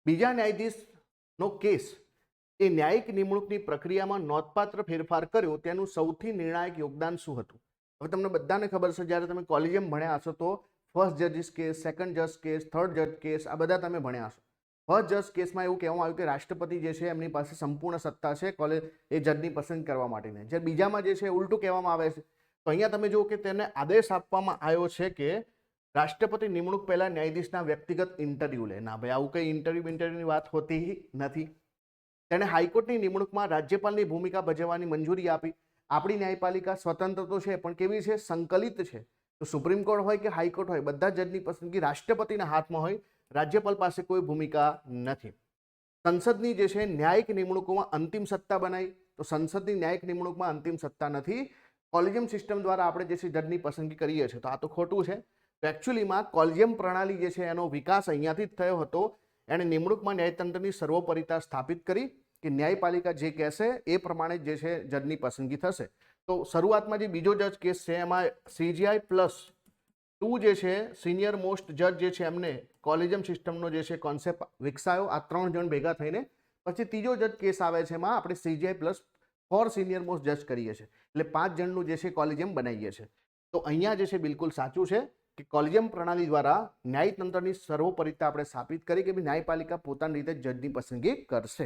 બીજા ન્યાયાધીશનો કેસ એ ન્યાયિક નિમણૂકની પ્રક્રિયામાં નોંધપાત્ર ફેરફાર કર્યો તેનું સૌથી નિર્ણાયક યોગદાન શું હતું? હવે તમને બધાને ખબર છે, જ્યારે તમે કોલેજિયમ ભણ્યા હશો તો ફર્સ્ટ જજીસ કેસ, સેકન્ડ જજ કેસ, થર્ડ જજ કેસ આ બધા તમે ભણ્યા હશો. ફર્સ્ટ જજ કેસમાં એવું કહેવામાં આવ્યું કે રાષ્ટ્રપતિ જે છે એમની પાસે સંપૂર્ણ સત્તા છે એ જજની પસંદ કરવા માટેની. જ્યારે બીજામાં જે છે ઉલટું કહેવામાં આવે છે. તો અહીંયા તમે જુઓ કે તેને આદેશ આપવામાં આવ્યો છે કે રાષ્ટ્રપતિ નિમણૂક પહેલા ન્યાયાધીશના વ્યક્તિગત ઇન્ટરવ્યુ લે. ના ભાઈ, આવું કંઈ ઇન્ટરવ્યુની વાત હોતી નથી. તેણે હાઈકોર્ટની નિમણૂકમાં રાજ્યપાલની ભૂમિકા ભજવવાની મંજૂરી આપી. આપણી ન્યાયપાલિકા સ્વતંત્ર તો છે પણ કેવી છે? સંકલિત છે. તો સુપ્રીમ કોર્ટ હોય કે હાઈકોર્ટ હોય, બધા જજની પસંદગી રાષ્ટ્રપતિના હાથમાં હોય. રાજ્યપાલ પાસે કોઈ ભૂમિકા નથી. સંસદની જે છે ન્યાયિક નિમણૂકોમાં અંતિમ સત્તા બનાવી. તો સંસદની ન્યાયિક નિમણૂકમાં અંતિમ સત્તા નથી. કોલેજિયમ સિસ્ટમ દ્વારા આપણે જે છે જજની પસંદગી કરીએ છીએ. તો આ તો ખોટું છે. તો એકચ્યુઅલીમાં કોલેજિયમ પ્રણાલી જે છે એનો વિકાસ અહીંયાથી જ થયો હતો. એણે નિમણૂકમાં ન્યાયતંત્રની સર્વોપરિતા સ્થાપિત કરી કે ન્યાયપાલિકા જે કહેશે એ પ્રમાણે જે છે જજની પસંદગી થશે. તો શરૂઆતમાં જે બીજો જજ કેસ છે એમાં CGI+2 જે છે સિનિયર મોસ્ટ જજ જે છે એમને કોલેજિયમ સિસ્ટમનો જે છે કોન્સેપ્ટ વિકસાયો. આ 3 જણ ભેગા થઈને પછી ત્રીજો જજ કેસ આવે છે, એમાં આપણે CGI+4 સિનિયર મોસ્ટ જજ કરીએ છીએ. એટલે 5 જણનું જે છે કોલેજિયમ બનાવીએ છીએ. તો અહીંયા જે છે બિલકુલ સાચું છે કે કોલેજિયમ પ્રણાલી દ્વારા ન્યાયતંત્રની સર્વોપરિતા આપણે સ્થાપિત કરી કે ન્યાયપાલિકા પોતાની રીતે જજની પસંદગી કરશે.